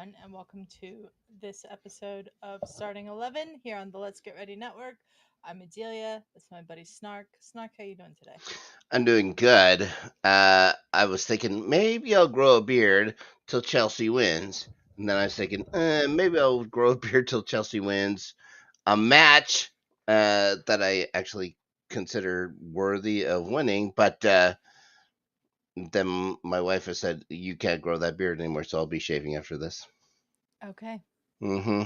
everyone, and welcome to this episode of Starting 11 here on the Let's Get Ready Network. I'm Adelia. That's my buddy Snark. Snark, how you doing today? I'm doing good. I was thinking maybe I'll grow a beard till Chelsea wins. And then I was thinking, maybe I'll grow a beard till Chelsea wins a match that I actually consider worthy of winning. But then my wife has said, you can't grow that beard anymore, so I'll be shaving after this. Okay. hmm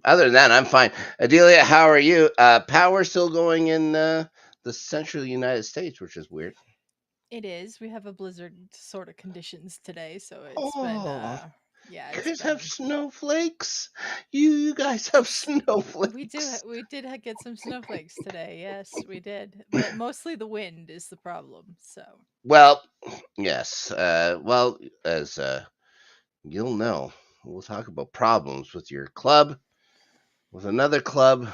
Other than that, I'm fine. Adelia, how are you? Power still going in the central United States, which is weird. It is. We have a blizzard sort of conditions today, so it's been Oh. yeah, You it's guys have been snowflakes. You guys have snowflakes. get some snowflakes today. Yes, we did. But mostly the wind is the problem. So, Well, yes. Well, as you'll know, we'll talk about problems with your club, with another club.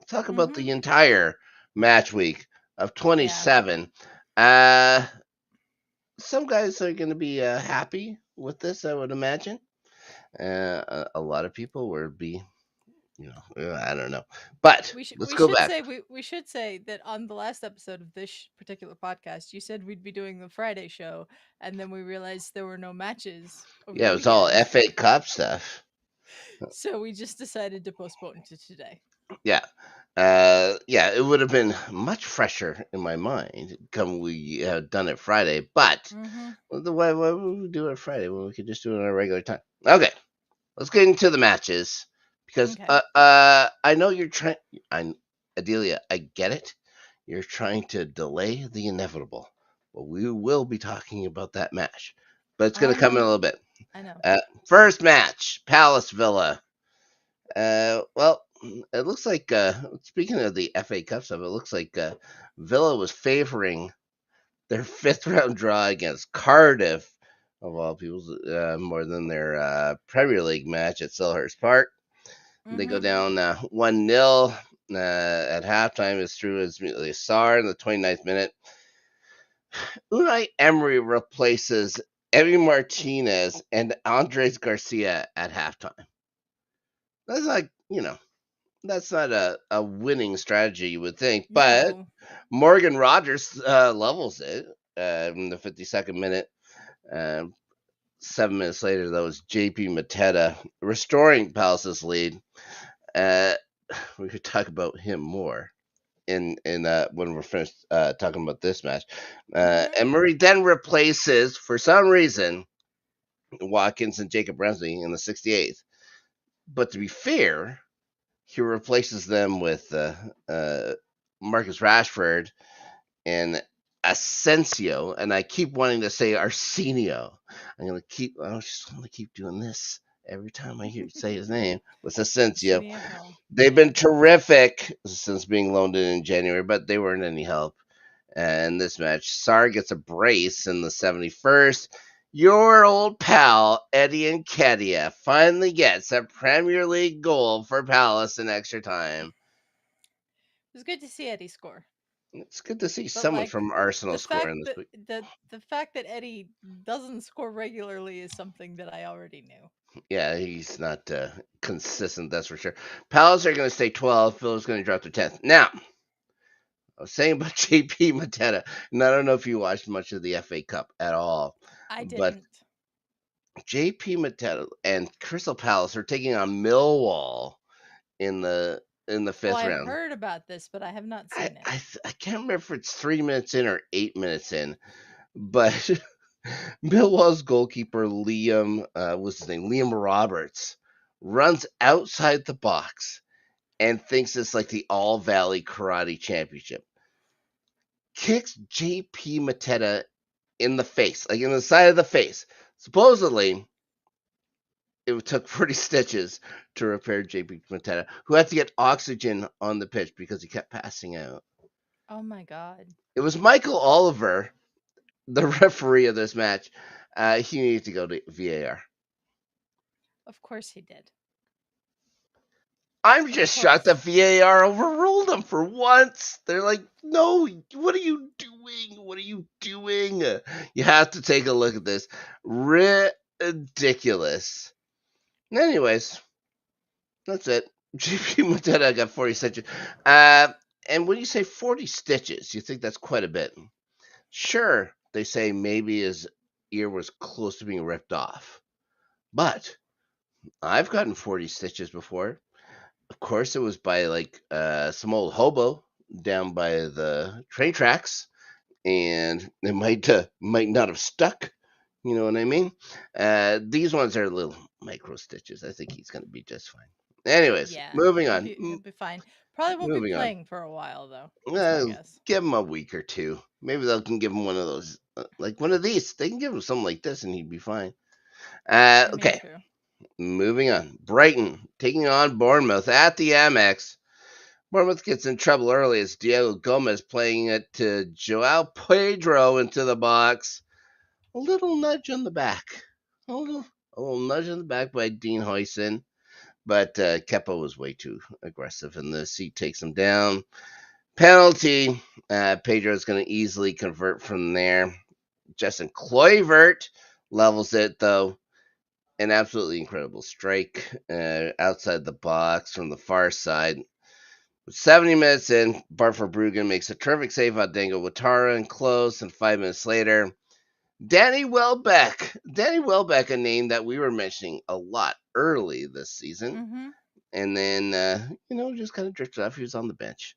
Talk about mhm. the entire match week of Yeah. 27. Uh, some guys are going to be happy with this, I would imagine. A lot of people would be, I don't know. But We should let's we go should back. say we should say that on the last episode of this particular podcast, you said we'd be doing the Friday show, and then we realized there were no matches over Yeah, the it was all weekend, FA Cup stuff. so we just decided to postpone to today. Yeah. Yeah, it would have been much fresher in my mind come we had done it Friday, but Mm-hmm. why would we do it Friday when we could just do it on a regular time? Okay, let's get into the matches because Okay. I know you're trying. I Adelia, I get it. You're trying to delay the inevitable, but we will be talking about that match. But it's Oh, going I to come in know. a little bit. I know. First match, Palace Villa. Well, it looks like speaking of the FA Cup stuff, it looks like Villa was favoring their fifth round draw against Cardiff, of all people, more than their Premier League match at Selhurst Park. They go Mm-hmm. down 1-0 at halftime. It's through as Sar in the 29th minute. Unai Emery replaces Emi Martinez and Andres Garcia at halftime. That's like, that's not a winning strategy, you would think, but No. Morgan Rogers levels it in the 52nd minute. Um, 7 minutes later, that was JP Mateta restoring Palace's lead. Uh, we could talk about him more in when we're finished talking about this match. Mm-hmm. Emery then replaces, for some reason, Watkins and Jacob Ramsey in the 68th. But to be fair, he replaces them with Marcus Rashford and Asensio, and I keep wanting to say Arsenio. I just want to keep doing this every time I hear you say his name. With Asensio, Arsenio Hall. they've Yeah. been terrific since being loaned in January, but they weren't any help. And this match, Sar gets a brace in the 71st. Your old pal, Eddie Nketiah, finally gets a Premier League goal for Palace in extra time. It was good to see Eddie score. It's good to see But someone like from Arsenal scoring this week. the fact that Eddie doesn't score regularly is something that I already knew. Yeah, he's not consistent, that's for sure. Palace are going to stay 12. Villa's going to drop to 10th. Now, I was saying about JP Mateta, and I don't know if you watched much of the FA Cup at all, I but didn't. JP Mateta and Crystal Palace are taking on Millwall in the Oh, fifth I round. heard about this, but I have not seen it. I can't remember if it's 3 minutes in or 8 minutes in, but Millwall's goalkeeper what's his name, Liam Roberts, runs outside the box and thinks it's like the All Valley Karate Championship. Kicks JP Mateta in the face, like in the side of the face. Supposedly, it took 40 stitches to repair JP Mateta, who had to get oxygen on the pitch because he kept passing out. Oh my god. It was Michael Oliver, the referee of this match. He needed to go to VAR. Of course he did. I'm Of just shocked course. that VAR overruled them for once. They're like, no, what are you doing? What are you doing? You have to take a look at this. ridiculous. Anyways, that's it. GP Mateta got 40 stitches. And when you say 40 stitches, you think that's quite a bit. Sure, they say maybe his ear was close to being ripped off. But I've gotten 40 stitches before. Of course, it was by like some old hobo down by the train tracks, and it might not have stuck. You know what I mean? These ones are little micro stitches. I think he's going to be just fine. Anyways, Yeah, moving he'll on. be he'll be fine. Probably won't be Moving on. playing for a while though. That's my guess. Give him a week or two. Maybe they can give him one of those, like one of these. They can give him something like this, and he'd be fine. I mean, Okay, true. moving on. Brighton taking on Bournemouth at the Amex. Bournemouth gets in trouble early as Diego Gomez playing it to Joao Pedro into the box. A little nudge on the back. A little nudge on the back by Dean Huyson. But Kepa was way too aggressive, and the seat takes him down. Penalty. Pedro's going to easily convert from there. Justin Kluivert levels it, though. An absolutely incredible strike outside the box from the far side. 70 minutes in, Bart Verbruggen makes a terrific save on Dango Ouattara and close, and 5 minutes later, Danny Welbeck. Danny Welbeck, a name that we were mentioning a lot early this season. Mm-hmm. And then, just kind of drifted off. He was on the bench.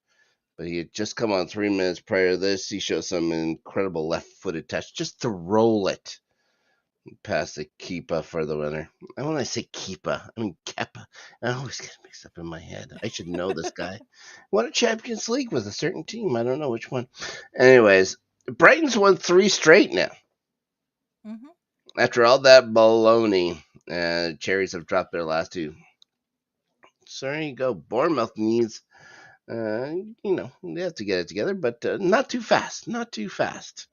But he had just come on 3 minutes prior to this. He showed some incredible left-footed touch just to roll it past the keeper for the winner. And when I say keeper, I mean Kepa. I always get mixed up in my head. I should know this guy. Won a Champions League with a certain team. I don't know which one. Anyways, Brighton's won 3 straight now. Mm-hmm. After all that baloney, Cherries have dropped their last 2. So there you go. Bournemouth needs, they have to get it together, but not too fast. Not too fast.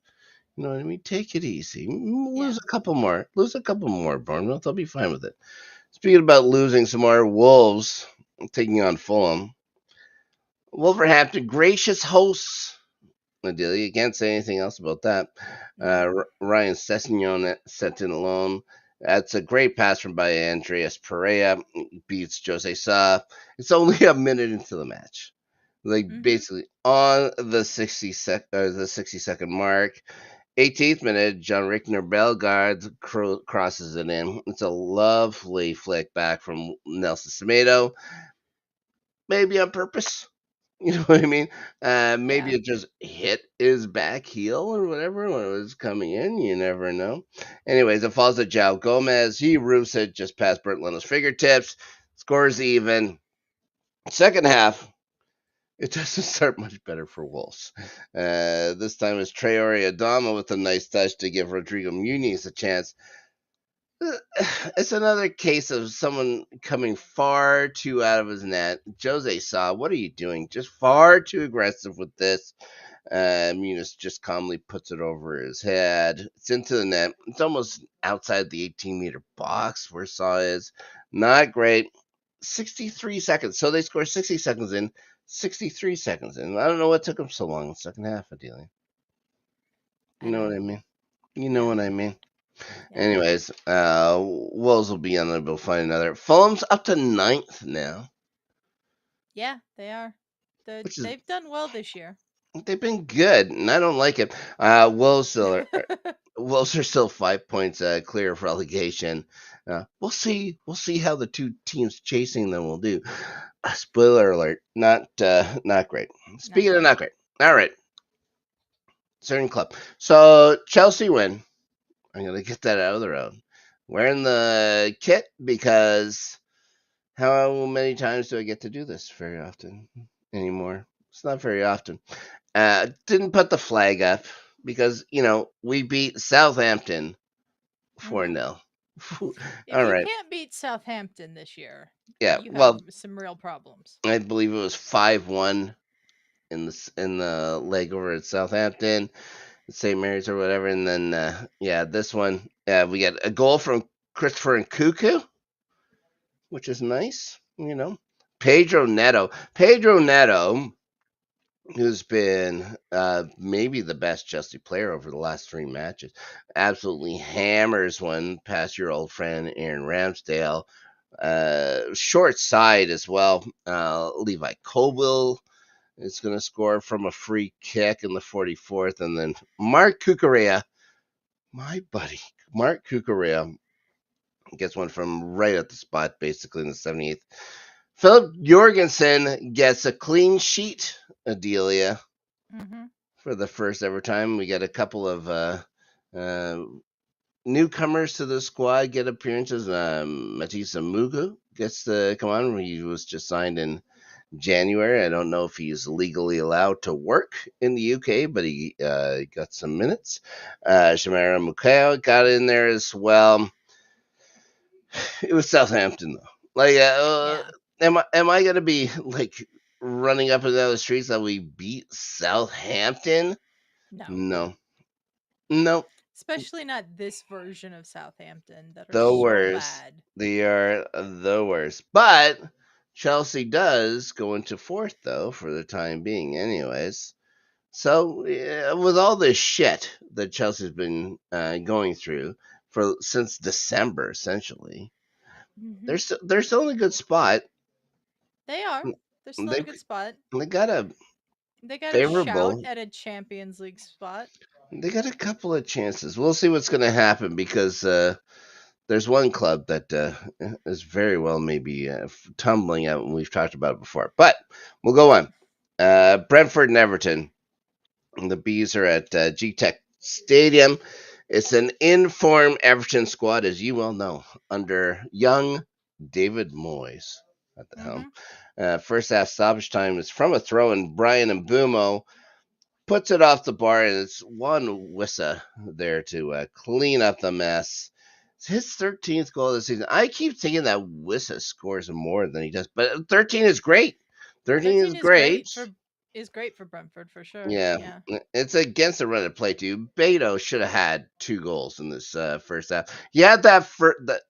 You know what I mean? Take it easy. Lose a couple more. Lose a couple more, Bournemouth. I'll be fine with it. Speaking about losing some more, Wolves taking on Fulham. Wolverhampton, gracious hosts. Adelia, you can't say anything else about that. Ryan Sessegnon sent in alone. That's a great pass from by Andreas Pereira. Beats Jose Sa. It's only a minute into the match. Basically on the 60-second mark. 18th minute, John Rickner Bellegarde crosses it in. It's a lovely flick back from Nelson Semedo. Maybe on purpose. You know what I mean? Maybe it just hit his back heel or whatever when it was coming in. You never know. Anyways, it falls to Joao Gomez. He roofs it just past Bert Leno's fingertips. Scores even. Second half, it doesn't start much better for Wolves. This time it's Traore Adama with a nice touch to give Rodrigo Muniz a chance. It's another case of someone coming far too out of his net. Jose Sa, what are you doing? Just far too aggressive with this. Muniz just calmly puts it over his head. It's into the net. It's almost outside the 18-meter box where Sa is. Not great. 63 seconds. So they score 60 seconds in. 63 seconds in. I don't know what took them so long in the second half, Adelia. You know what I mean? You know what I mean? Yeah. Anyways, Wolves will be unable to find another. Fulham's up to 9th now. Yeah, they are. They've done well this year. They've been good, and I don't like it. Wolves are still 5 points clear of relegation. We'll see. We'll see how the 2 teams chasing them will do. Spoiler alert: not great. Speaking of not great, all right. Certain club. So Chelsea win. I'm gonna get that out of the road. Wearing the kit because how many times do I get to do this very often anymore? It's not very often. Didn't put the flag up because we beat Southampton 4-0. If you can't beat Southampton this year, you have some real problems. I believe it was 5-1 in the leg over at Southampton, St. Mary's or whatever, and then this one we got a goal from Christopher Nkunku, which is nice. Pedro Neto who's been maybe the best Chelsea player over the last three matches. Absolutely hammers one past your old friend Aaron Ramsdale. Short side as well. Levi Colwill is going to score from a free kick in the 44th. And then Mark Cucurella, my buddy, Mark Cucurella, gets one from right at the spot, basically in the 78th. Philip Jorgensen gets a clean sheet, Adelia, Mm-hmm. for the first ever time. We get a couple of uh, newcomers to the squad get appearances. Matisa Mugu gets to come on. He was just signed in January. I don't know if he's legally allowed to work in the UK, but he got some minutes. Shamara Mukao got in there as well. It was Southampton though. Like, Yeah. am I gonna be like running up and down the streets that we beat Southampton? No. No, no. Especially not this version of Southampton that are The so worst. bad. They are the worst. But Chelsea does go into fourth though for the time being, anyways. So with all this shit that Chelsea's been going through for since December, essentially, Mm-hmm. they're still in a good spot. They are. They're still in a They've good spot. they got a They got a shout favorable. at a Champions League spot. They got a couple of chances. We'll see what's going to happen because there's one club that is very well maybe tumbling out, and we've talked about it before. But we'll go on. Brentford and Everton. The Bees are at G-Tech Stadium. It's an in-form Everton squad, as you well know, under young David Moyes at the helm. Mm-hmm. First half stoppage time is from a throw, and Brian Mbumo puts it off the bar, and it's Juan Wissa there to clean up the mess. It's his 13th goal of the season. I keep thinking that Wissa scores more than he does, but 13 is great. 13 is 13 great. is great for Brentford for sure. Yeah, Yeah. it's against the run of play too. Beto should have had two goals in this first half. He had that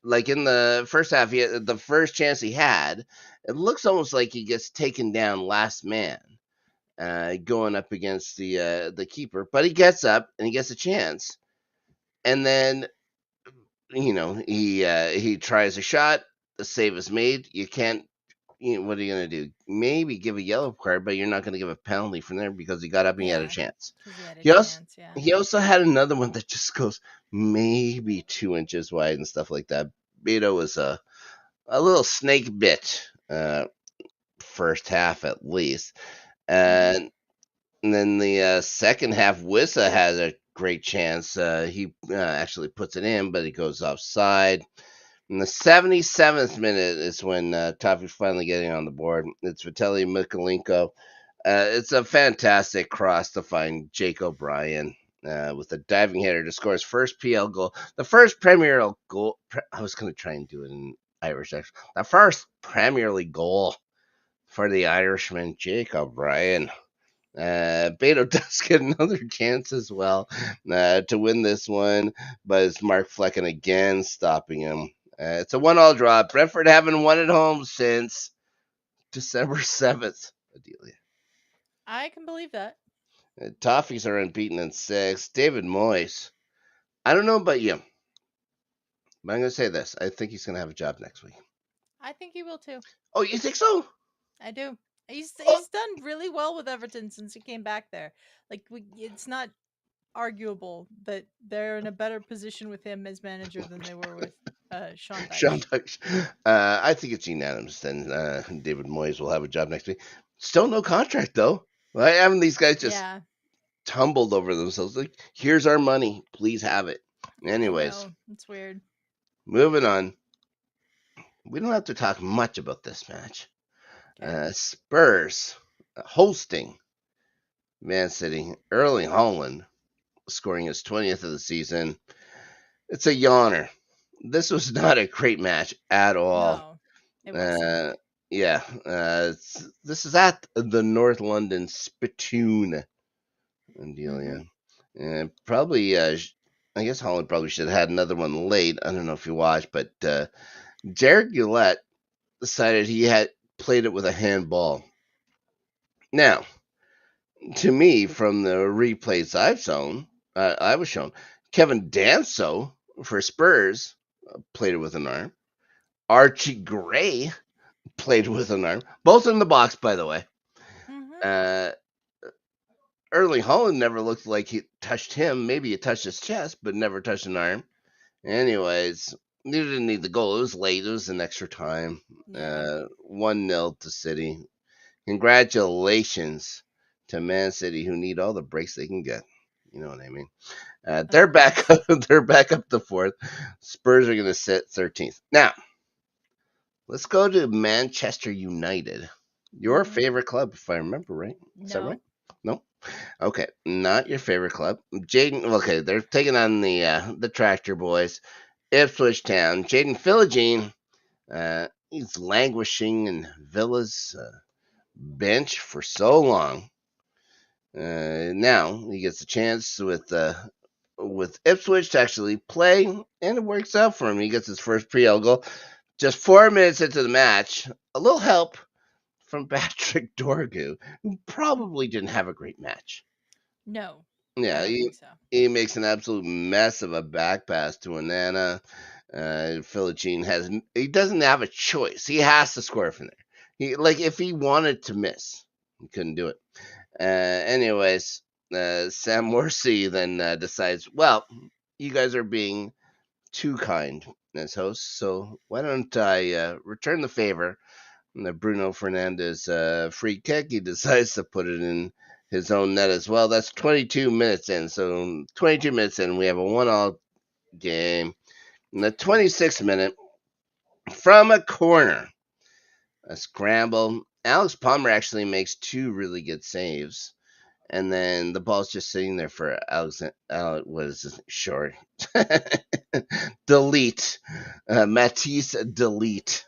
like in the first half. He had the first chance he had. It looks almost like he gets taken down last man, going up against the keeper. But he gets up and he gets a chance, and then he tries a shot. The save is made. You can't. What are you gonna do? Maybe give a yellow card, but you're not gonna give a penalty from there because he got up and he had a Yeah. chance. Because he had a He also chance. Yeah. he also had another one that just goes maybe 2 inches wide and stuff like that. Beto was a little snake bit first half at least, Mm-hmm. and then the second half, Wissa has a great chance. He actually puts it in, but it goes offside. In the 77th minute is when Toffee's finally getting on the board. It's Vitaly Mikalenko. It's a fantastic cross to find Jake O'Brien with a diving header to score his first PL goal. The first Premier League goal. I was going to try and do it in Irish actually. The first Premier League goal for the Irishman, Jake O'Brien. Beto does get another chance as well to win this one, but it's Mark Flecken again stopping him. It's a 1-all draw. Brentford haven't won at home since December 7th, Adelia. I can believe that. Toffees are unbeaten in 6. David Moyes. I don't know about you, but I'm going to say this. I think he's going to have a job next week. I think he will too. Oh, you think so? I do. Oh, He's done really well with Everton since he came back there. Like it's not arguable that they're in a better position with him as manager than they were with Sean Sean Dyche. Dyche. I think it's unanimous. Then David Moyes will have a job next week. Still no contract, though. Right? Haven't these guys just Yeah, tumbled over themselves? Like, here's our money. Please have it. I Anyways, know. It's weird. moving on. We don't have to talk much about this match. Okay. Spurs hosting Man City. Erling Haaland scoring his 20th of the season. It's a yawner. This was not a great match at all. No, it wasn't. Uh, yeah, this is at the North London Spittoon, Mm-hmm. Adelia. And probably, I guess Holland probably should have had another one late. I don't know if you watched, but Jared Gillette decided he had played it with a handball. Now, To me, from the replays I was shown, Kevin Danso for Spurs played it with an arm. Archie Gray played with an arm. Both in the box, by the way. Mm-hmm. Uh, Erling Haaland never looked like he touched him. Maybe he touched his chest, but never touched an arm. Anyways, they didn't need the goal. It was late. It was an extra time. Yeah. 1-0 to City. Congratulations to Man City, who need all the breaks they can get. You know what I mean? Of They're back. course. They're back up to fourth. Spurs are going to sit 13th. Now, let's go to Manchester United. Your Mm-hmm. favorite club, if I remember right. Is that right? No. No. Okay, not your favorite club. Jaden. Okay, they're taking on the Tractor Boys, Ipswich Town. Jaden Philogene. He's languishing in Villa's bench for so long. Now he gets a chance with Ipswich to actually play, and it works out for him. He gets his first PL goal just 4 minutes into the match. A little help from Patrick Dorgu, who probably didn't have a great match. No. I Yeah, don't think so. he makes an absolute mess of a back pass to Anana. Philogene he doesn't have a choice. He has to score from there. If he wanted to miss, he couldn't do it. Anyways, Sam Morrissey then decides, well, you guys are being too kind as hosts, so why don't I return the favor? And the Bruno Fernandez free kick, he decides to put it in his own net as well. That's 22 minutes in. So 22 minutes in, we have a 1-all game. In the 26th minute, from a corner, a scramble. Alex Palmer actually makes two really good saves. And then the ball's just sitting there for Alex. What is this? Short. Delete. Matisse Delete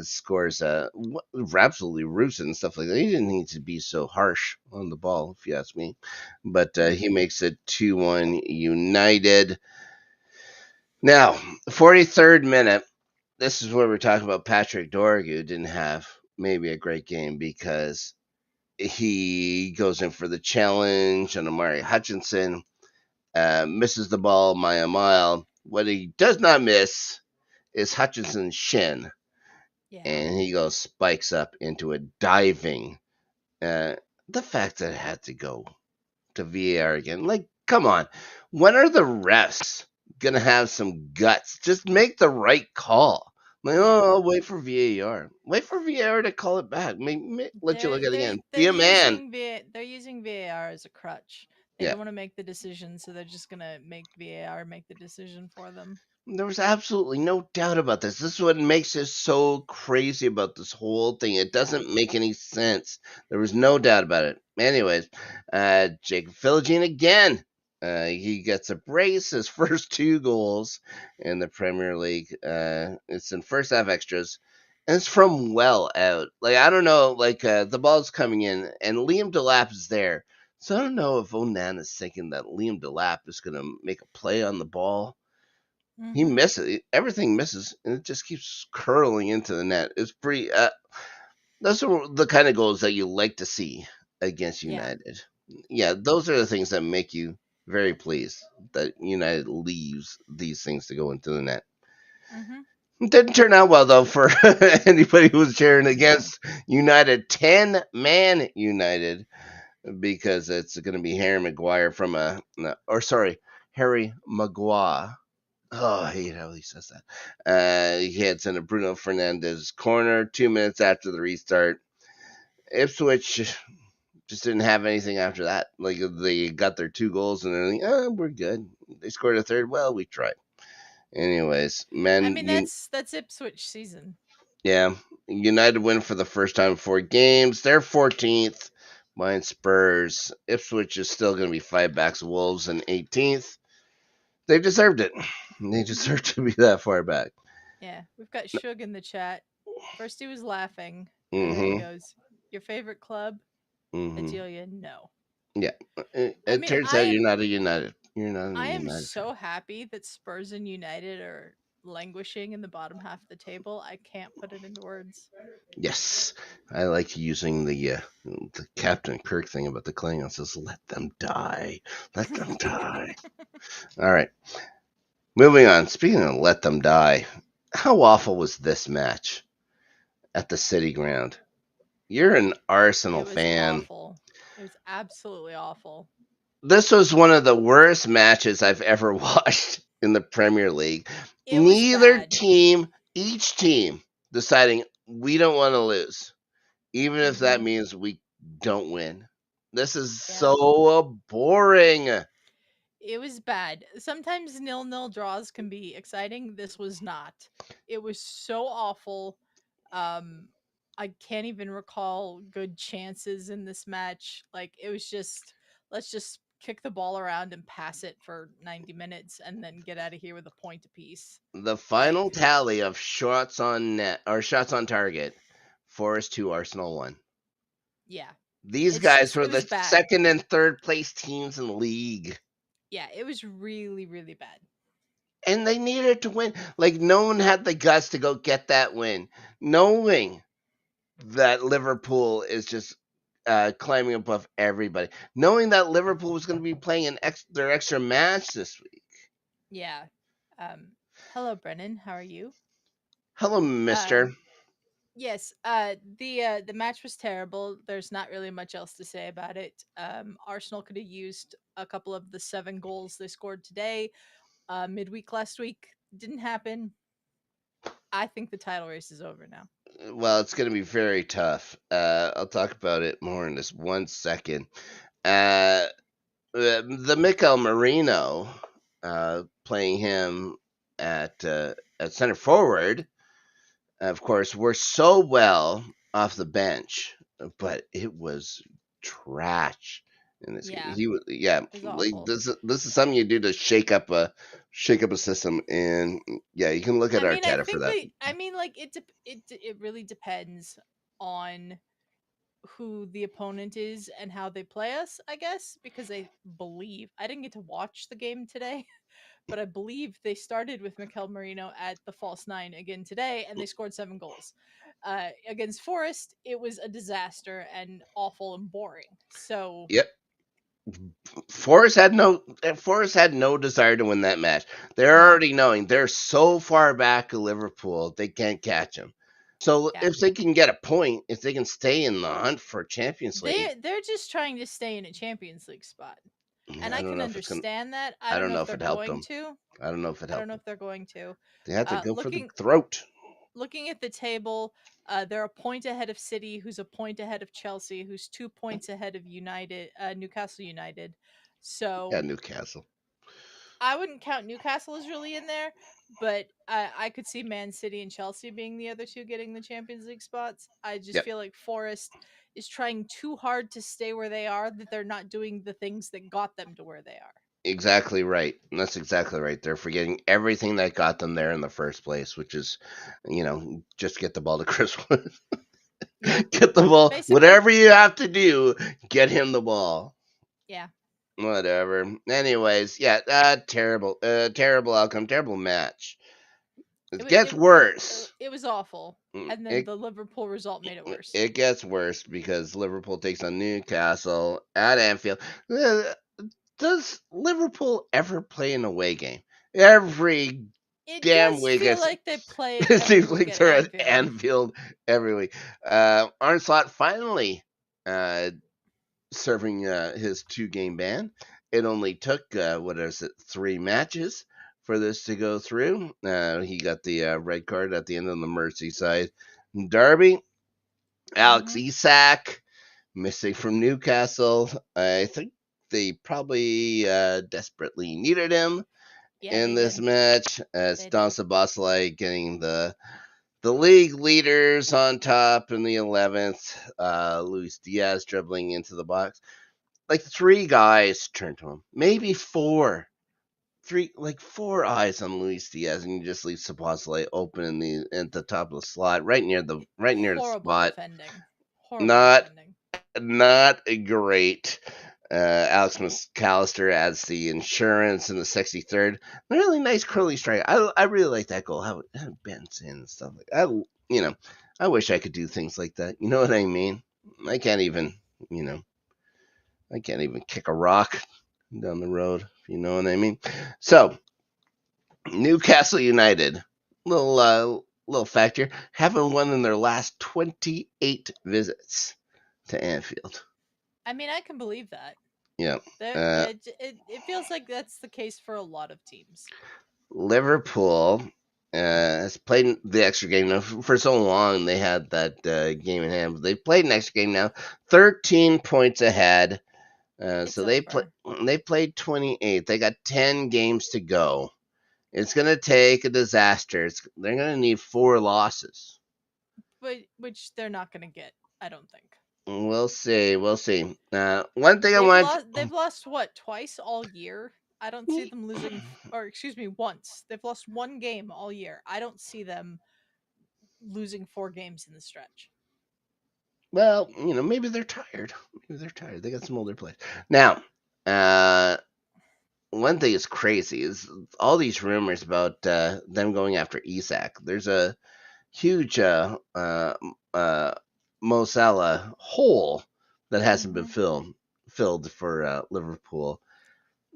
scores absolutely roots and stuff like that. He didn't need to be so harsh on the ball, if you ask me. But he Mm-hmm. makes it 2-1 United. Now, 43rd minute. This is where we're talking about Patrick Dorgu didn't have maybe a great game because he goes in for the challenge on Amari Hutchinson, misses the ball by a mile. What he does not miss is Hutchinson's shin, Yeah. and he goes spikes up into a diving. Uh, the fact that it had to go to VAR again, like, come on, when are the refs gonna have some guts? Just make the right call. Like, Yeah. oh, I'll wait for VAR. Wait for VAR to call it back. Let you look at it again. Be a man. They're using VAR as a crutch. They Yeah. don't want to make the decision, so they're just gonna make VAR make the decision for them. There was absolutely no doubt about this. This is what makes it so crazy about this whole thing. It Yeah. doesn't make any sense. There was no doubt about it. Anyways, Jacob Philogene again. He gets a brace, his first two goals in the Premier League. It's in first half extras. And it's from well out. Like, I don't know, the ball's coming in, and Liam Delap is there. So I don't know if Onan is thinking that Liam Delap is going to make a play on the ball. He Mm-hmm. misses. Everything misses, and it just keeps curling into the net. It's pretty. Those are the kind of goals that you like to see against Yeah. United. Yeah, Yep. those are the things that make you very pleased that United leaves these things to go into the net. Mm-hmm. It didn't turn out well though for anybody who was cheering against United. 10-man United because it's going to be Harry Maguire Harry Maguire. Oh, I hate how he says that. He hits in a Bruno Fernandez corner 2 minutes after the restart. Ipswich just didn't have anything after that. Like, they got their two goals and they're like, oh, we're good. They scored a third. Well, we tried. Anyways, I man, mean, that's Ipswich season. yeah, United win for the first time in 4 games. They're 14th. Mine Spurs. Ipswich is still going to be 5 backs of Wolves in 18th. They deserved it. They deserved to be that far back. Yeah, we've got Shug in the chat. First he was laughing, and then he Mm-hmm. goes, "Your favorite club, Mm-hmm. Adelia? No." Yeah. I It mean, turns out you're not a United. You're not a I am United fan. so happy that Spurs and United are languishing in the bottom half of the table. I can't put it into words. Yes, I like using the Captain Kirk thing about the Klingons. Says, "Let them die, let them die." All right, moving on. Speaking of let them die, how awful was this match at the City Ground? You're an Arsenal It was fan. awful. It was absolutely awful. This was one of the worst matches I've ever watched in the Premier League. It was bad. Each team deciding we don't want to lose, even if that Mhm. means we don't win. This is Yeah. so boring. It was bad. Sometimes nil-nil draws can be exciting. This was not. It was so awful. Um I can't even recall good chances in this match. Like it was just let's just kick the ball around and pass it for 90 minutes and then get out of here with a point apiece. The Like, final tally of shots on net or shots on target, Forest 2, Arsenal 1. yeah. These guys were It was the bad. second and third place teams in the league. Yeah, it was really really bad. And they needed to win. Like, no one had the guts to go get that win, knowing that Liverpool is just climbing above everybody, knowing that Liverpool was going to be playing their extra match this week. Yeah. Hello Brennan, how are you? Hello, mister. Um Yes, the match was terrible. There's not really much else to say about it. Arsenal could have used a couple of the 7 goals they scored today. Midweek last week didn't happen. I think the title race is over now. Well, it's going to be very tough. I'll talk about it more in just 1 second. Uh, the Mikel Marino, playing him at center forward, of course, worked so well off the bench, but it was trash in this game. Yeah, He was, yeah, it was like awful. this is something you do to shake up a system, and yeah, you can look at I Arteta for think that. like it really depends on who the opponent is and how they play us, I guess, because I didn't get to watch the game today, but I believe they started with Mikel Marino at the false nine again today, and they scored 7 goals. Against Forest, it was a disaster and awful and boring. So Yep, Forrest had no desire to win that match. They're no, already knowing they're so far back of Liverpool, they can't catch them. So yeah, if they can get a point, if they can stay in the hunt for Champions League, they're just trying to stay in a Champions League spot, and I I don't can know if it's gonna. understand that. I I don't don't know know if if they're it helped going them. to. I don't know if it I don't helped know them. if they're going to. They had to Uh, go for the looking throat. looking at the table, they're a point ahead of City, who's a point ahead of Chelsea, who's 2 points ahead of Newcastle United. Yeah, So Newcastle. I wouldn't count Newcastle as really in there, but I could see Man City and Chelsea being the other two getting the Champions League spots. I just Yep, feel like Forest is trying too hard to stay where they are, that they're not doing the things that got them to where they are. exactly right. And that's exactly right. They're forgetting everything that got them there in the first place, which is, just get the ball to Chris Wood. Yeah, Get the ball. basically. Whatever you have to do, get him the ball. Yeah, Whatever. Anyways, yeah, terrible outcome, terrible match. it It wa- gets it it, worse. it was awful, Mm, and then It the Liverpool result made it worse. it gets worse because Liverpool takes on Newcastle at Anfield. Uh, Does Liverpool ever play an away game? Every It damn does week, feel like they play it it every seems week like at they're at Anfield. Anfield every week. Arnslot finally uh, serving his 2 game ban. It only took, 3 matches for this to go through. He got the red card at the end of the Merseyside derby. Alex Hmm. Isak missing from Newcastle. I think they probably desperately needed him Yeah, in they this did. match. They Don did. Sabasalai getting the league leaders on top in the 11th. Luis Diaz dribbling into the box. Like 3 guys turned to him, maybe four. Like 4 eyes on Luis Diaz, and you just leave Sabasalai open at the top of the slot, right near the Horrible spot. defending. Horrible Not defending. not great. Alex McAllister adds the insurance in the 63rd. Really nice curly strike. I really like that goal. How it bends in and stuff like that. I wish I could do things like that. You know what I mean? I can't even, you know, I can't even kick a rock down the road. If you know what I mean. So Newcastle United, little factor, haven't won in their last 28 visits to Anfield. I mean, I can believe that. Yeah. Uh, It feels like that's the case for a lot of teams. Liverpool has played the extra game now for so long. They had that game in hand. But they've played an extra game now, 13 points ahead. It's So over. they played 28. They got 10 games to go. It's gonna take a disaster. They're gonna need 4 losses. But which they're not going to get, I don't think. We'll see. We'll see. One thing I They've want. lost they've lost what, twice all year? I don't see them losing or excuse me, once. They've lost one game all year. I don't see them losing 4 games in the stretch. Well, maybe they're tired. Maybe they're tired. They got some older players now. One thing is crazy is all these rumors about them going after Isak. There's a huge Mo Salah hole that hasn't been Mhm. filled for Liverpool.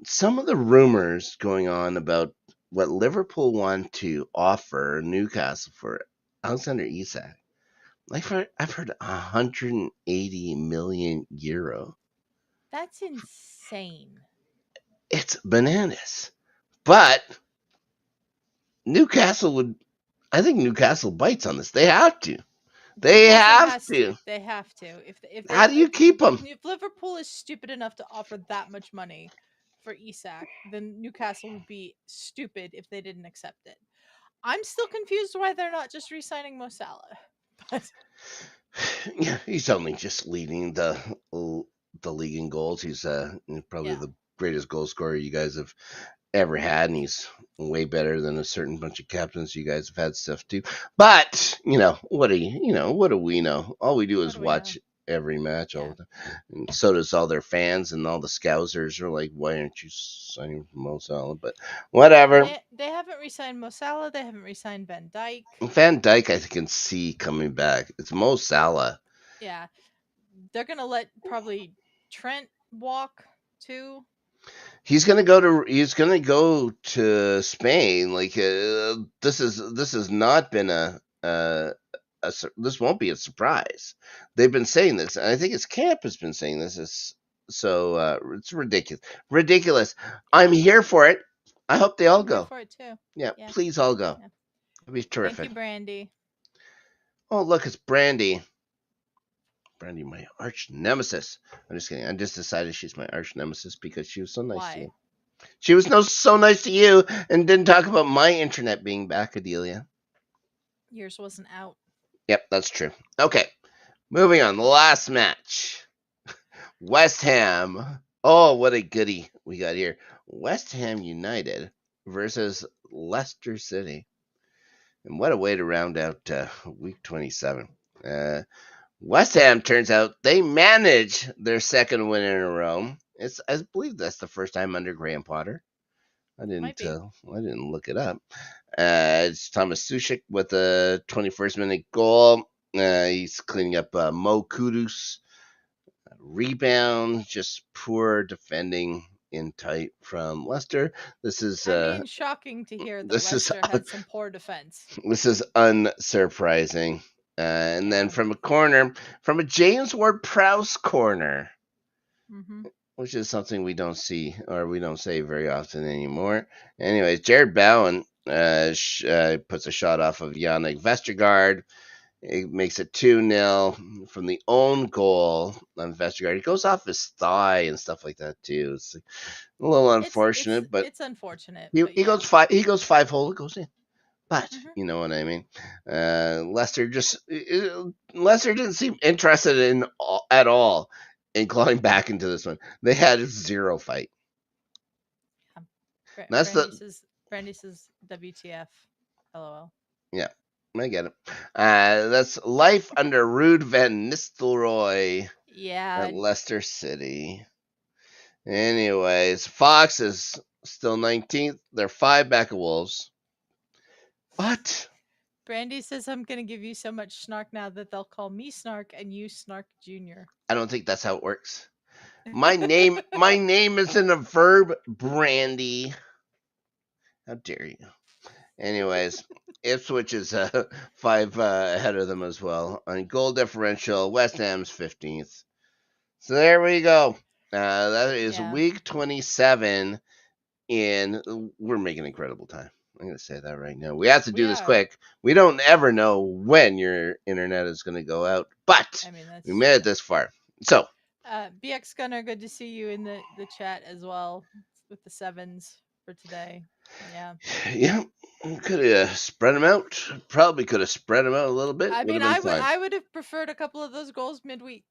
Some of the rumors going on about what Liverpool want to offer Newcastle for Alexander Isak. I've heard 180 million euro. That's insane. It's bananas. But Newcastle would. I think Newcastle bites on this. They have to. They Newcastle have has to. to. They have to. If How they do you keep them? if Liverpool is stupid enough to offer that much money for Isak, then Newcastle would be stupid if they didn't accept it. I'm still confused why they're not just re-signing Mo Salah. But Yeah, he's only just leading the league in goals. He's probably yeah, the greatest goal scorer you guys have ever had, and he's way better than a certain bunch of captains you guys have had stuff too. But what do we know? All we do what is do we know? watch every match all Yeah. the time, and so does all their fans and all the scousers are like, why aren't you signing for Mo Salah? But whatever. They haven't re-signed Mo Salah. They haven't re-signed Van Dyke. Van Dyke, I can see coming back. It's Mo Salah. Yeah, they're gonna let probably Trent walk too. He's gonna go to Spain. Like this has not been this won't be a surprise. They've been saying this, and I think his camp has been saying this. It's ridiculous. I'm Yeah, here for it. I hope they all I'm here go. for it too. Yeah, Yeah, please all go. yeah. It'd be Thank terrific. you, Brandy. Oh look, it's Brandy. Brandy, my arch nemesis. I'm just kidding. I just decided she's my arch nemesis because she was so nice to Why? you. She was so nice to you and didn't talk about my internet being back, Adelia. Yours wasn't out. Yep, that's true. Okay, moving on. The last match. West Ham. Oh, what a goodie we got here. West Ham United versus Leicester City. And what a way to round out week 27. West Ham turns out they manage their second win in a row. I believe that's the first time under Graham Potter. Might be. I didn't look it up. It's Thomas Sushik with a 21st minute goal. He's cleaning up Mo Kudus. Rebound, just poor defending in tight from Leicester. This is I mean, shocking to hear that this is Leicester had some poor defense. this is unsurprising. And then Yeah. from a corner, from a James Ward-Prowse corner, Mm-hmm. which is something we don't see or we don't say very often anymore. Anyways, Jared Bowen puts a shot off of Yannick Vestergaard. It makes it 2-0 from the own goal on Vestergaard. He goes off his thigh and stuff like that too. It's a little unfortunate, but It's unfortunate, he, but he yeah. goes five. He goes 5 hole. It goes in. But Mm-hmm. you know what I mean. Leicester didn't seem interested at all in clawing back into this one. They had zero fight. Yeah. That's the Brandy says WTF. LOL. yeah. I get it. That's life under Ruud van Nistelrooy Yeah, at Leicester City. Anyways, Fox is still 19th. They're 5 back of Wolves. What? Brandy says I'm gonna give you so much snark now that they'll call me Snark and you Snark Junior. I don't think that's how it works. My name isn't a verb, Brandy. How dare you? Anyways, Ipswich is 5 ahead of them as well. On goal differential, West Ham's 15th. So there we go. That is Yeah, week 27, and we're making incredible time. I'm going to say that right now. We have to we do this are. quick. We don't ever know when your internet is going to go out, but I mean, we that's made it true. this far. So, BX Gunner, good to see you in the chat as well with the sevens for today. Yeah. yeah, could have spread them out. Probably could have spread them out a little bit. I Would mean, have been fine. I would have preferred a couple of those goals midweek.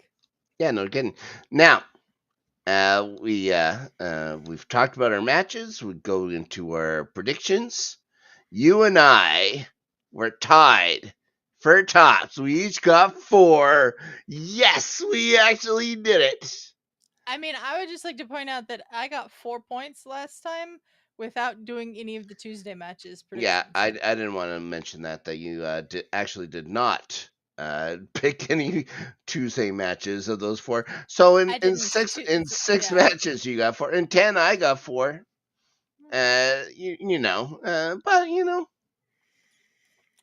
Yeah, no kidding. Now, we've talked about our matches. We go into our predictions. You and I were tied for tops. We each got 4. Yes, we actually did it. I mean, I would just like to point out that I got 4 points last time without doing any of the Tuesday matches Yeah, predictions. I didn't want to mention that you did not pick any Tuesday matches of those 4. So I didn't. in six Yeah. matches you got 4. In 10 I got 4. But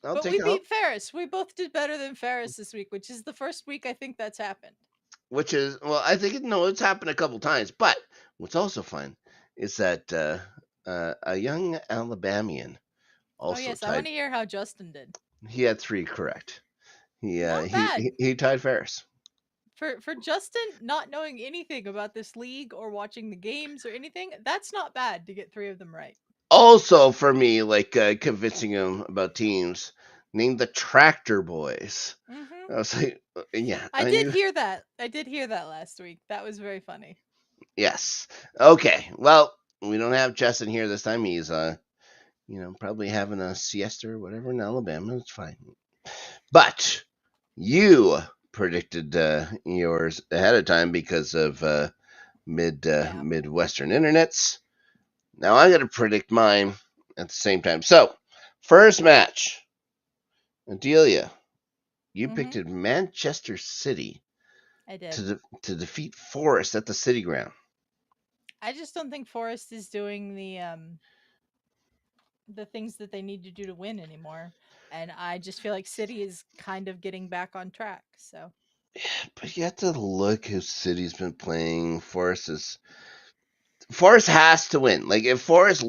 I'll But take we it home. beat Ferris. We both did better than Ferris this week, which is the first week I think that's happened. Which is, well, I think it's happened a couple times. But what's also fun is that a young Alabamian Oh also yes, I want tied. to hear how Justin did. He had 3 correct. He uh, Not he bad. he, he tied Ferris. For Justin not knowing anything about this league or watching the games or anything, that's not bad to get 3 of them right. Also, for me, like convincing him about teams, named the Tractor Boys. Mhm. I was like, yeah, I I did knew. hear that. I did hear that last week. That was very funny. Yes. Okay. Well, we don't have Justin here this time. He's probably having a siesta or whatever in Alabama. It's fine. But you predicted yours ahead of time because of Yeah. Midwestern internets. Now I'm going to predict mine at the same time. So, first match, Adelia, you picked Mhm. Manchester City I did. to defeat Forest at the City Ground. I just don't think Forest is doing the things that they need to do to win anymore. And I just feel like City is kind of getting back on track. So But you have to look who City's been playing. Forest has to win. Like Forest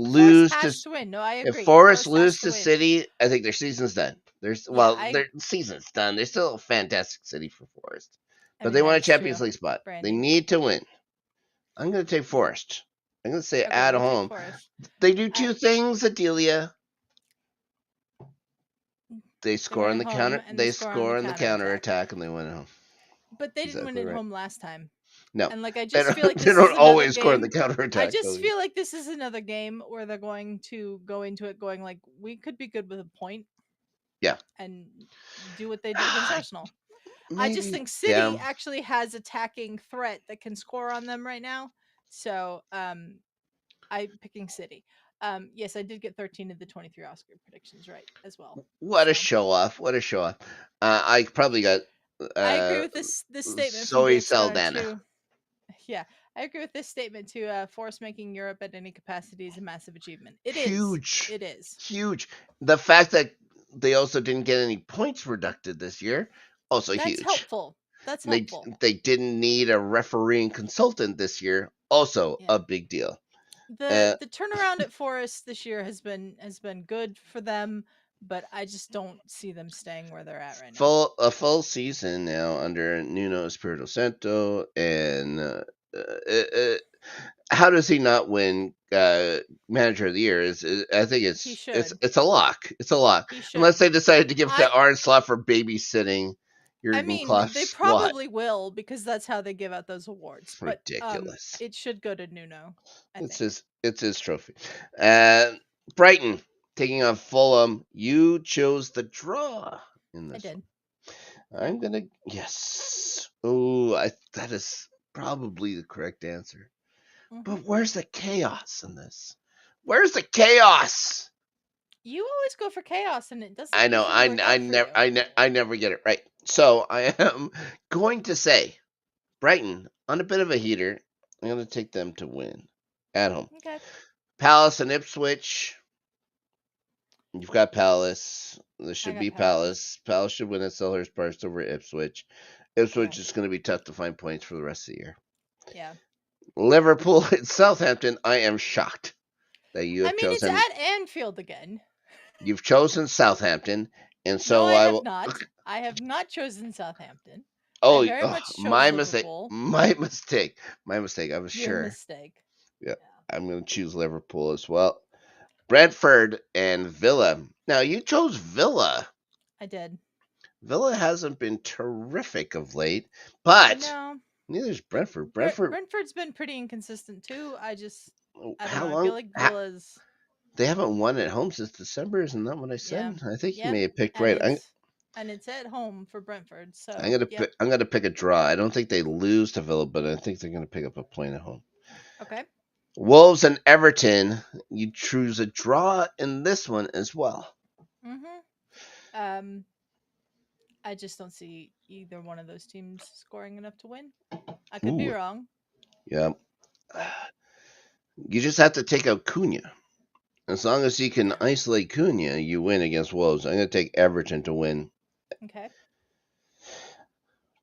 has to win. No, I if agree. Forest Forest has lose to to win. City, I think their season's done. Yeah, Their season's done. They're still a fantastic city for Forest, I but mean they want a that's Champions true, League spot. They Brandy. need to win. I'm going to take Yeah. Forest. I'm going to say Okay, at we'll take home. Forest. They do I 2 things, Adelia. They They score win on at the home counter. and they They score on the score on the counter counter attack. attack, and they win at home. But they didn't win Exactly at right. home last time. No, And like I they just feel don't. like They this don't is another always score on the game. counter I attack. just feel like this is another game where they're going to go into it going like we could be good with a point Yeah, and do what they did against Arsenal. I just maybe. think Yeah. City actually has attacking threat that can score on them right now. So I'm picking City. Yes, I did get 13 of the 23 Oscar predictions right as well. What a So show off! What a show off! I probably got I agree uh, with this statement from Zoe BX Gunner Saldana. too. Yeah, I agree with this statement too. Force making Europe at any capacity is a massive achievement. It is. Huge, It is. huge. The fact that they also didn't get any points reducted this year, also That's huge. helpful. That's They helpful. they didn't need a refereeing consultant this year, also Yeah. a big deal. The Uh, the turnaround at Forest this year has been good for them, but I just don't see them staying where they're at right now. full season now under Nuno Espirito Santo, and how does he not win manager of the year? I think He it's should. it's a lock. It's a lock He unless should. they decided to give it to I Arne Slot for babysitting I Jurgen mean, Klopp's they squad. probably will because that's how they give out those awards. But Ridiculous. it should go to Nuno, I think. It's his trophy. Uh, Brighton taking on Fulham. You chose the draw in I this one. did. Yeah. I'm gonna yes. Oh, I that is probably the correct answer. Hmm. But where's the chaos in this? Where's the chaos? You always go for chaos, and it doesn't I know. usually work out for you. I never get it right. So I am going to say Brighton on a bit of a heater. I'm going to take them to win at home. Okay, Palace and Ipswich. You've got Palace. This I should got be Palace. Palace. Palace should win at Selhurst Park over Ipswich. Okay, Ipswich is going to be tough to find points for the rest of the year. yeah. Liverpool and Southampton. I am shocked that you I have mean, it's chosen. at Anfield again. You've chosen Southampton, and No, so I I have will. not. I have not chosen Southampton. I Oh, very much chose my mistake. Liverpool. My mistake. My mistake. I was Your sure. mistake. Yeah, Yeah, I'm going to choose Liverpool as well. Brentford and Villa. Now you chose Villa. I did. Villa hasn't been terrific of late, but No, neither is Brentford. Brentford. Brentford's been pretty inconsistent too. I don't How know. I feel long? like Villa's, They haven't won at home since December. Isn't that what I yeah, said? I think you yep, may have picked and right. it's at home for Brentford. So yep. I'm gonna pick a draw. I don't think they lose to Villa, but I think they're gonna pick up a point at home. Okay. Wolves and Everton. You choose a draw in this one as well. Mhm. Um, I just don't see either one of those teams scoring enough to win. I could be Ooh, wrong, yeah. but You just have to take out Cunha. As long as you can yeah. isolate Cunha, you win against Wolves. I'm gonna take Everton to win. Okay.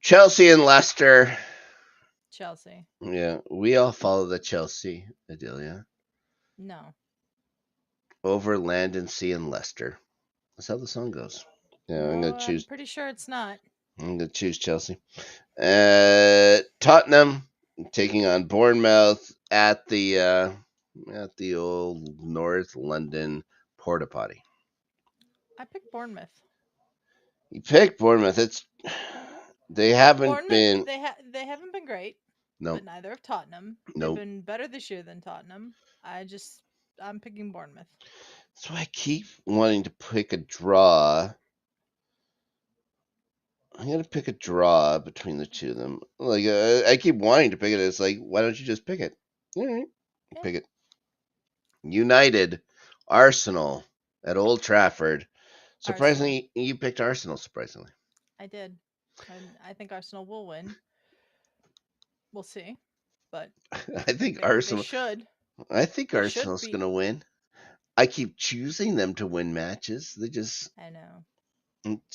Chelsea and Leicester. Chelsea. Yeah, we all follow the Chelsea, Adelia. No. Over land and sea and Leicester. That's how the song goes. Yeah, No, I'm pretty sure it's not. I'm gonna choose Chelsea. Tottenham taking on Bournemouth at the old North London porta potty. I picked Bournemouth. You picked Bournemouth. It's they haven't Bournemouth, been. they haven't been great, but No, neither have Tottenham. They've no. been better this year than Tottenham. I'm picking Bournemouth. So I keep wanting to pick a draw. I'm gonna pick a draw between the two of them. Like I keep wanting to pick it. It's like, why don't you just pick it? All right, Yeah, pick it. United, Arsenal at Old Trafford. Arsenal. Surprisingly, you picked Arsenal. Surprisingly, I did, and I think Arsenal will win. We'll see, but I think they Arsenal. should. I think They should Arsenal's beat. gonna win. I keep choosing them to win matches. I know.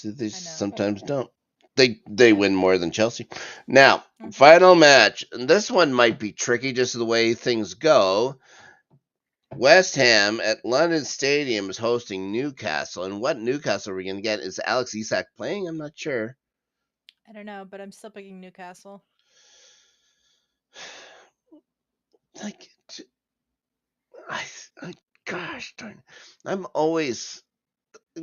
They I know. sometimes don't. They Yeah. win more than Chelsea. Now, Hmm. final match. And this one might be tricky, just the way things go. West Ham at London Stadium is hosting Newcastle, and what Newcastle are we going to get? Is Alex Isak playing? I'm not sure. I don't know, but I'm still picking Newcastle. Like, I, I gosh darn, I'm always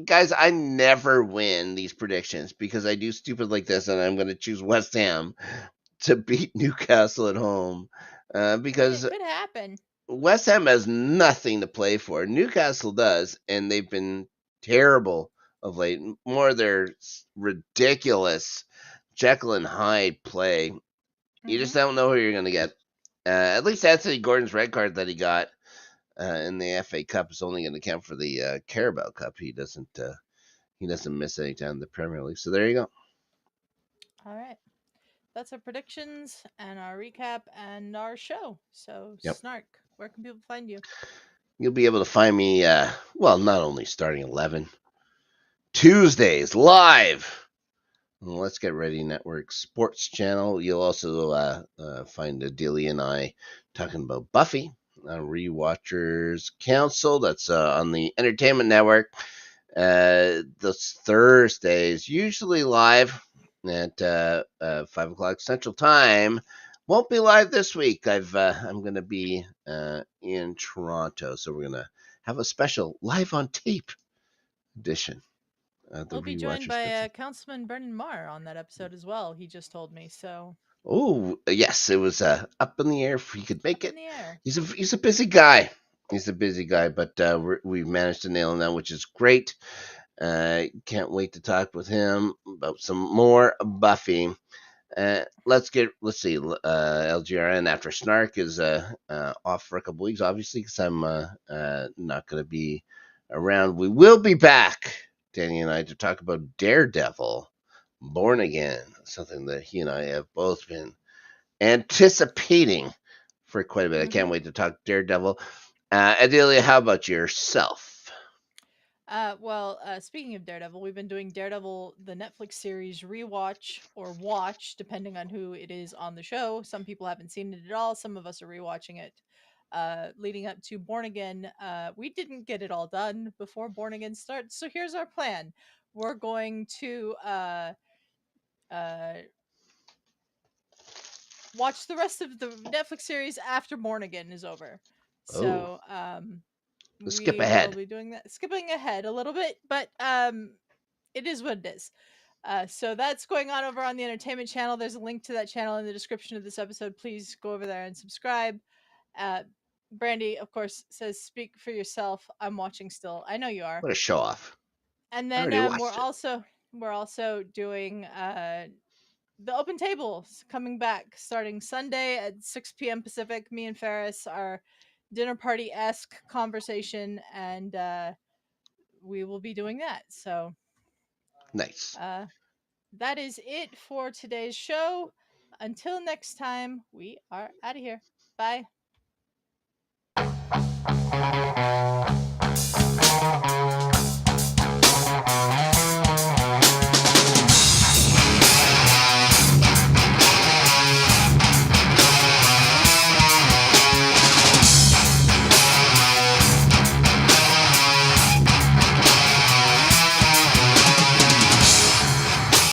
guys. I never win these predictions because I do stupid like this, and I'm going to choose West Ham to beat Newcastle at home I mean, because it could happen. West Ham has nothing to play for. Newcastle does, and they've been terrible of late. More of their ridiculous Jekyll and Hyde play. You just Hmm. don't know who you're going to get. At least Anthony Gordon's red card that he got in the FA Cup is only going to count for the Carabao Cup. He doesn't miss any time in the Premier League. So there you go. All right. That's our predictions and our recap and our show. So, Yep. Snark, where can people find you? You'll be able to find me. Well, not only starting 11 Tuesdays live Let's Get Ready Network Sports Channel. You'll also find Adelia and I talking about Buffy on Rewatchers Council. That's on the Entertainment Network. Those Thursdays, usually live at 5 o'clock Central Time. Won't be live this week. I'm going to be in Toronto, so we're going to have a special live on tape edition. The We'll be joined Rewatchers by Council. Councilman Brendan Marr on that episode as well. He just told me. So, Oh yes, it was up in the air if he could make up in it. the air. He's a busy guy. He's a busy guy, but we've managed to nail him down, which is great. Can't wait to talk with him about some more Buffy. Let's see. LGRN after Snark is off for a couple weeks, obviously, because I'm not going to be around. We will be back, Danny and I, to talk about Daredevil, Born Again, something that he and I have both been anticipating for quite a bit. I can't Mm-hmm. wait to talk Daredevil. Adelia, how about yourself? Speaking of Daredevil, we've been doing Daredevil, the Netflix series rewatch or watch, depending on who it is on the show. Some people haven't seen it at all. Some of us are rewatching it. Leading up to Born Again, we didn't get it all done before Born Again starts. So here's our plan: we're going to uh, watch the rest of the Netflix series after Born Again is over. Oh, So let's skip we will ahead. be doing that, skipping ahead a little bit, but it is what it is. So that's going on over on the entertainment channel. There's a link to that channel in the description of this episode. Please go over there and subscribe. Uh, Brandy, of course, says, "Speak for yourself. I'm watching still. I know you are." What a show off. And I then already we're watched it. also doing the open tables coming back starting Sunday at 6 p.m. Pacific. Me and Ferris are dinner party esque conversation, and we will be doing that. So Nice. uh, that is it for today's show. Until next time, we are out of here. Bye.